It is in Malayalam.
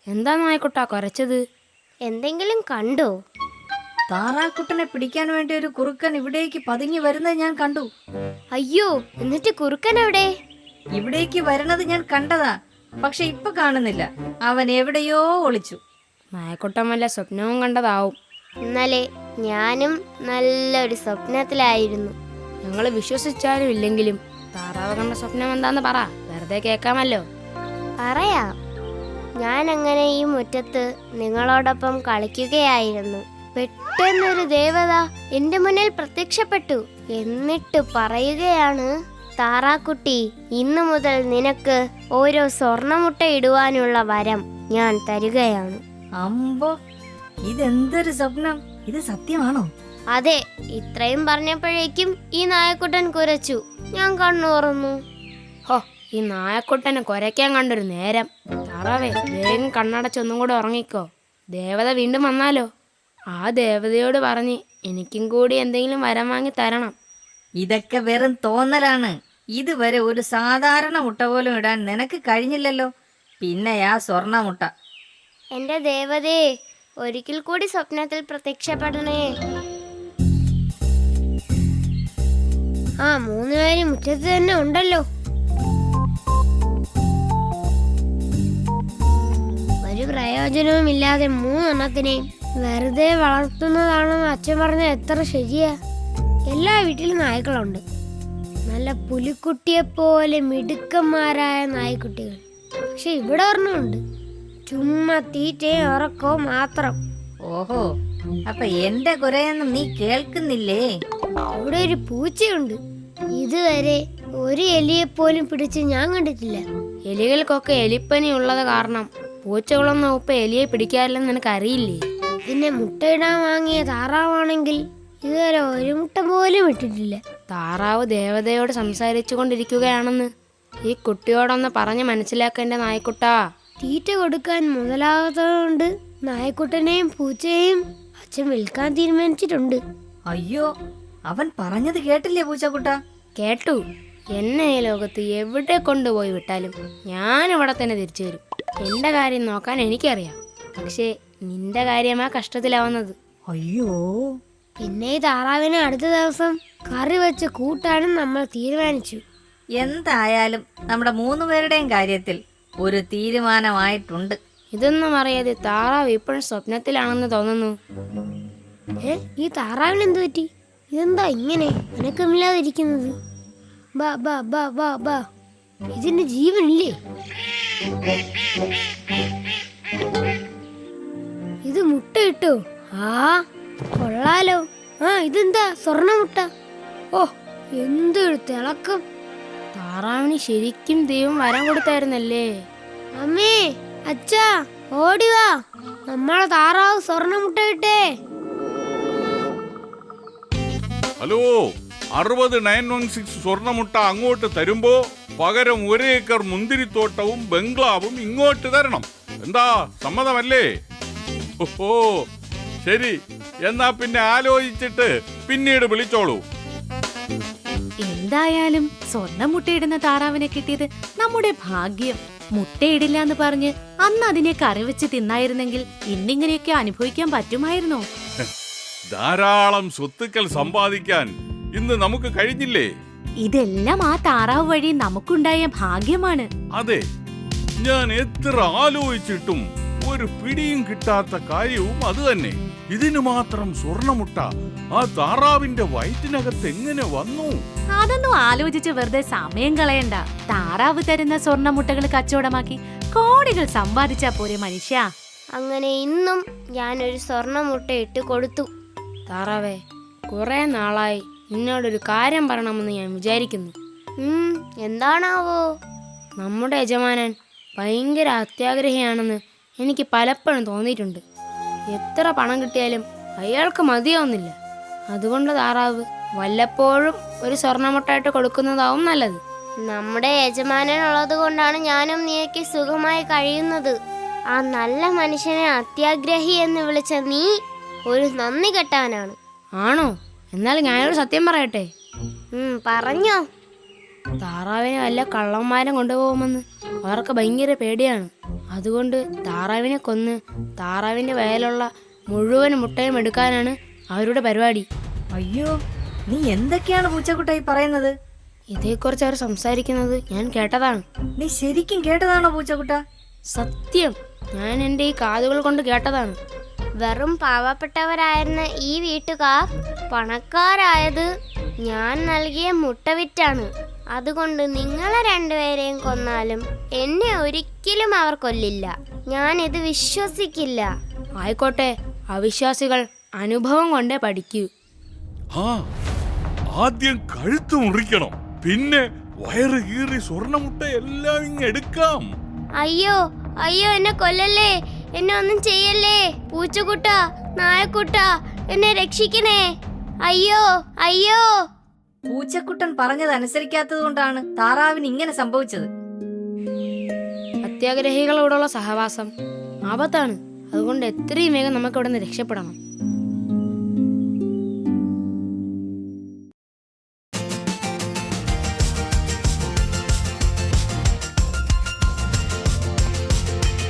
എന്താ നായക്കുട്ടാ കുരച്ചത്? എന്തെങ്കിലും കണ്ടോ? താറാക്കുട്ടനെ പിടിക്കാൻ വേണ്ടി ഒരു കുറുക്കൻ ഇവിടേക്ക് പതുങ്ങി വരുന്നത് ഞാൻ കണ്ടു. അയ്യോ, എന്നിട്ട് കുറുക്കൻ എവിടെ? ഇവിടേക്ക് വരുന്നത് ഞാൻ കണ്ടതാ, പക്ഷെ ഇപ്പൊ കാണുന്നില്ല. അവൻ എവിടെയോ ഒളിച്ചു. നായക്കുട്ടൻ വല്ല സ്വപ്നവും കണ്ടതാവും. ഇന്നലെ ഞാനും നല്ലൊരു സ്വപ്നത്തിലായിരുന്നു. ഞങ്ങൾ വിശ്വസിച്ചാലും ഇല്ലെങ്കിലും താറാവ് കണ്ട സ്വപ്നം എന്താന്ന് പറ, വെറുതെ കേൾക്കാമല്ലോ. പറയാം. ഞാൻ അങ്ങനെ ഈ മുറ്റത്ത് നിങ്ങളോടൊപ്പം കളിക്കുകയായിരുന്നു. പെട്ടെന്നൊരു ദേവത എന്റെ മുന്നിൽ പ്രത്യക്ഷപ്പെട്ടു. എന്നിട്ട് പറയുകയാണ്, താറാക്കുട്ടി, ഇന്നു മുതൽ നിനക്ക് ഓരോ സ്വർണ്ണമുട്ട ഇടുവാനുള്ള വരം ഞാൻ തരികയാണ്. അമ്പോ, ഇതെന്തൊരു സ്വപ്നം! ഇത് സത്യമാണോ? അതെ. ഇത്രയും പറഞ്ഞപ്പോഴേക്കും ഈ നായക്കുട്ടൻ കുരച്ചു. ഞാൻ കണ്ണുറന്നു. ഹോ, ഈ നായക്കുട്ടനെ കുരയ്ക്കാൻ കണ്ടൊരു നേരം. താറാവേ, വേഗം കണ്ണടച്ചൊന്നും കൂടെ ഉറങ്ങിക്കോ. ദേവത വീണ്ടും വന്നാലോ? ആ ദേവതയോട് പറഞ്ഞ് എനിക്കും കൂടി എന്തെങ്കിലും വരം വാങ്ങി തരണം. ഇതൊക്കെ വെറും തോന്നലാണ്. ഇതുവരെ ഒരു സാധാരണ മുട്ട പോലും ഇടാൻ നിനക്ക് കഴിഞ്ഞില്ലല്ലോ, പിന്നെയാ സ്വർണ്ണമുട്ട. എന്റെ ദേവതേ, ഒരിക്കൽ കൂടി സ്വപ്നത്തിൽ പ്രത്യക്ഷപ്പെടണേ. ആ, 3 പേര് മുറ്റത്ത് തന്നെ ഉണ്ടല്ലോ. ഒരു പ്രയോജനവുമില്ലാതെ 3 എണ്ണത്തിനെയും വെറുതെ വളർത്തുന്നതാണെന്ന് അച്ഛൻ പറഞ്ഞ എത്ര ശരിയാ. എല്ലാ വീട്ടിലും നായ്ക്കളുണ്ട്, നല്ല പുലിക്കുട്ടിയെ പോലെ മിടുക്കന്മാരായ നായ്ക്കുട്ടികൾ. പക്ഷെ ഇവിടെ ഒരെണ്ണമുണ്ട്, ചുമ്മാ തീറ്റയും ഉറക്കവും മാത്രം. ഓഹോ, അപ്പൊ എന്റെ കുരയൊന്നും നീ കേൾക്കുന്നില്ലേ? ഇവിടെ ഒരു പൂച്ചയുണ്ട്. ഇതുവരെ ഒരു എലിയെപ്പോലും പിടിച്ച് ഞാൻ കണ്ടിട്ടില്ല. എലികൾക്കൊക്കെ എലിപ്പനി ഉള്ളത് കാരണം പൂച്ചകളൊന്നും ഉപ്പ എലിയെ പിടിക്കാറില്ലെന്ന് നിനക്ക് അറിയില്ലേ? പിന്നെ മുട്ടയിടാൻ വാങ്ങിയ താറാവാണെങ്കിൽ ഇതുവരെ ഒരു മുട്ട പോലും ഇട്ടിട്ടില്ല. താറാവ് ദേവതയോട് സംസാരിച്ചു കൊണ്ടിരിക്കുകയാണെന്ന് ഈ കുട്ടിയോടൊന്ന് പറഞ്ഞ് മനസ്സിലാക്കേണ്ട നായക്കുട്ടാ. തീറ്റ കൊടുക്കാൻ മുതലാകാത്തതുകൊണ്ട് നായക്കുട്ടനെയും പൂച്ചയെയും അച്ഛൻ വിൽക്കാൻ തീരുമാനിച്ചിട്ടുണ്ട്. അയ്യോ, അവൻ പറഞ്ഞത് കേട്ടില്ലേ പൂച്ചക്കുട്ട? കേട്ടു. എന്നെ ഈ ലോകത്ത് എവിടെ കൊണ്ടുപോയി വിട്ടാലും ഞാൻ ഇവിടെ തന്നെ തിരിച്ചു വരും. എൻ്റെ കാര്യം നോക്കാൻ എനിക്കറിയാം. പക്ഷേ നിന്റെ കാര്യമാ കഷ്ടത്തിലാവുന്നത്. അയ്യോ, പിന്നെ ഈ താറാവിനെ അടുത്ത ദിവസം കറി വെച്ച് കൂട്ടാനും നമ്മൾ തീരുമാനിച്ചു. എന്തായാലും നമ്മുടെ 3 പേരുടെയും കാര്യത്തിൽ ഒരു തീരുമാനമായിട്ടുണ്ട്. ഇതൊന്നും അറിയാതെ താറാവ് ഇപ്പോഴും സ്വപ്നത്തിലാണെന്ന് തോന്നുന്നു. ഈ താറാവിന് എന്ത് പറ്റി? ഇതെന്താ ഇങ്ങനെ അനക്കമില്ലാതിരിക്കുന്നത്? ബാ ബാ ബാ ബാ ബാ, ഇതിന് ജീവനില്ലേ? ഇത് മുട്ട ഇട്ടോ? ആ, കൊള്ളാലോ. ആ, ഇതെന്താ സ്വർണ്ണമുട്ട? ഓ, എന്തൊരു തിളക്കം! താറാവിന് ശരിക്കും ദൈവം വരം കൊടുത്തായിരുന്നല്ലേ? അമ്മേ, അച്ഛാ, ഓടിവാ, നമ്മളെ താറാവ് സ്വർണ്ണമുട്ട ഇട്ടേ. ഹലോ, 60916 സ്വർണ്ണമുട്ട അങ്ങോട്ട് തരുമ്പോ പകരം 1 ഏക്കർ മുന്തിരിത്തോട്ടവും ബംഗ്ലാവും ഇങ്ങോട്ട് തരണം. എന്താ, സമ്മതമല്ലേ? ഓഹോ, ശരി. എന്നാ പിന്നെ ആലോചിച്ചിട്ട് പിന്നീട് വിളിച്ചോളൂ. എന്തായാലും സ്വർണ്ണ മുട്ടയിടുന്ന താറാവിനെ കിട്ടിയത് നമ്മുടെ ഭാഗ്യം. മുട്ടയിടില്ല എന്ന് പറഞ്ഞ് അന്ന് അതിനെ കറി വെച്ച് തിന്നായിരുന്നെങ്കിൽ ഇന്നിങ്ങനെയൊക്കെ അനുഭവിക്കാൻ പറ്റുമായിരുന്നോ? ധാരാളം സ്വത്തുക്കൾ സമ്പാദിക്കാൻ ഇന്ന് നമുക്ക് കഴിഞ്ഞില്ലേ? ഇതെല്ലാം ആ താറാവ് വഴി നമുക്കുണ്ടായ ഭാഗ്യമാണ്. അതെ, ഞാൻ എത്ര ആലോചിച്ചിട്ടും ഒരു പിടിയും കിട്ടാത്ത കാര്യവും അത് തന്നെ. ഇതിനു മാത്രം സ്വർണ്ണമുട്ട ആ താറാവിന്റെ വയറ്റിനകത്ത് എങ്ങനെ വന്നു? അതൊന്നും ആലോചിച്ച് വെറുതെ സമയം കളയണ്ട. താറാവ് തരുന്ന സ്വർണ്ണമുട്ടകൾ കച്ചവടമാക്കി കോടികൾ സമ്പാദിച്ചാ പോരെ മനുഷ്യ. അങ്ങനെ ഇന്നും ഞാനൊരു സ്വർണ്ണമുട്ട ഇട്ട് കൊടുത്തു. താറാവേ, കുറെ നാളായി നിന്നോടൊരു കാര്യം പറയണമെന്ന് ഞാൻ വിചാരിക്കുന്നു. എന്താണാവോ? നമ്മുടെ യജമാനൻ ഭയങ്കര അത്യാഗ്രഹിയാണെന്ന് എനിക്ക് പലപ്പോഴും തോന്നിയിട്ടുണ്ട്. എത്ര പണം കിട്ടിയാലും അയാൾക്ക് മതിയാവുന്നില്ല. അതുകൊണ്ട് താറാവ് വല്ലപ്പോഴും ഒരു സ്വർണ്ണമുട്ടായിട്ട് കൊടുക്കുന്നതാവും നല്ലത്. നമ്മുടെ യജമാനൻ ഉള്ളത് കൊണ്ടാണ് ഞാനും നീയൊക്കെ സുഖമായി കഴിയുന്നത്. ആ നല്ല മനുഷ്യനെ അത്യാഗ്രഹി എന്ന് വിളിച്ച നീ ഒരു നന്ദി കെട്ടവനാണ്. ആണോ? എന്നാൽ ഞാനൊരു സത്യം പറയട്ടെ. പറഞ്ഞോ. താറാവിനെ വല്ല കള്ളന്മാരും കൊണ്ടുപോകുമെന്ന് അവർക്ക് ഭയങ്കര പേടിയാണ്. അതുകൊണ്ട് താറാവിനെ കൊന്ന് താറാവിൻ്റെ വയലുള്ള മുഴുവൻ മുട്ടയും എടുക്കാനാണ് അവരുടെ പരിപാടി. അയ്യോ, നീ എന്തൊക്കെയാണ് പൂച്ചക്കുട്ടായി പറയുന്നത്? ഇതേക്കുറിച്ച് അവർ സംസാരിക്കുന്നത് ഞാൻ കേട്ടതാണ്. നീ ശരിക്കും കേട്ടതാണോ പൂച്ചക്കുട്ട? സത്യം, ഞാൻ എൻ്റെ ഈ കാതുകൾ കൊണ്ട് കേട്ടതാണ്. വെറും പാവപ്പെട്ടവരായിരുന്ന ഈ വീട്ടുകാർ പണക്കാരായത് ഞാൻ നൽകിയ മുട്ട വിറ്റാണ്. അതുകൊണ്ട് നിങ്ങളെ രണ്ടുപേരെയും കൊന്നാലും എന്നെ ഒരിക്കലും അവർ കൊല്ലില്ല. ഞാൻ ഇത് വിശ്വസിക്കില്ല. ആയിക്കോട്ടെ, അവിശ്വാസികൾ അനുഭവം കൊണ്ടേ പഠിക്കൂ. ആ, ആദ്യം കഴുത്ത് മുറിക്കണം, പിന്നെ വയറ് കീറി സ്വർണ്ണമുട്ട എല്ലാം ഇങ്ങ് എടുക്കാം. അയ്യോ അയ്യോ, എന്നെ കൊല്ലല്ലേ, എന്നെ ഒന്നും ചെയ്യല്ലേ. പൂച്ചക്കുട്ട, നായക്കുട്ട, എന്നെ രക്ഷിക്കണേ. അയ്യോ അയ്യോ. പൂച്ചക്കുട്ടൻ പറഞ്ഞത് അനുസരിക്കാത്തത് കൊണ്ടാണ് താറാവിന് ഇങ്ങനെ സംഭവിച്ചത്. അത്യാഗ്രഹികളോടുള്ള സഹവാസം ആപത്താണ്. അതുകൊണ്ട് എത്രയും വേഗം നമുക്ക് ഇവിടെ നിന്ന് രക്ഷപ്പെടണം.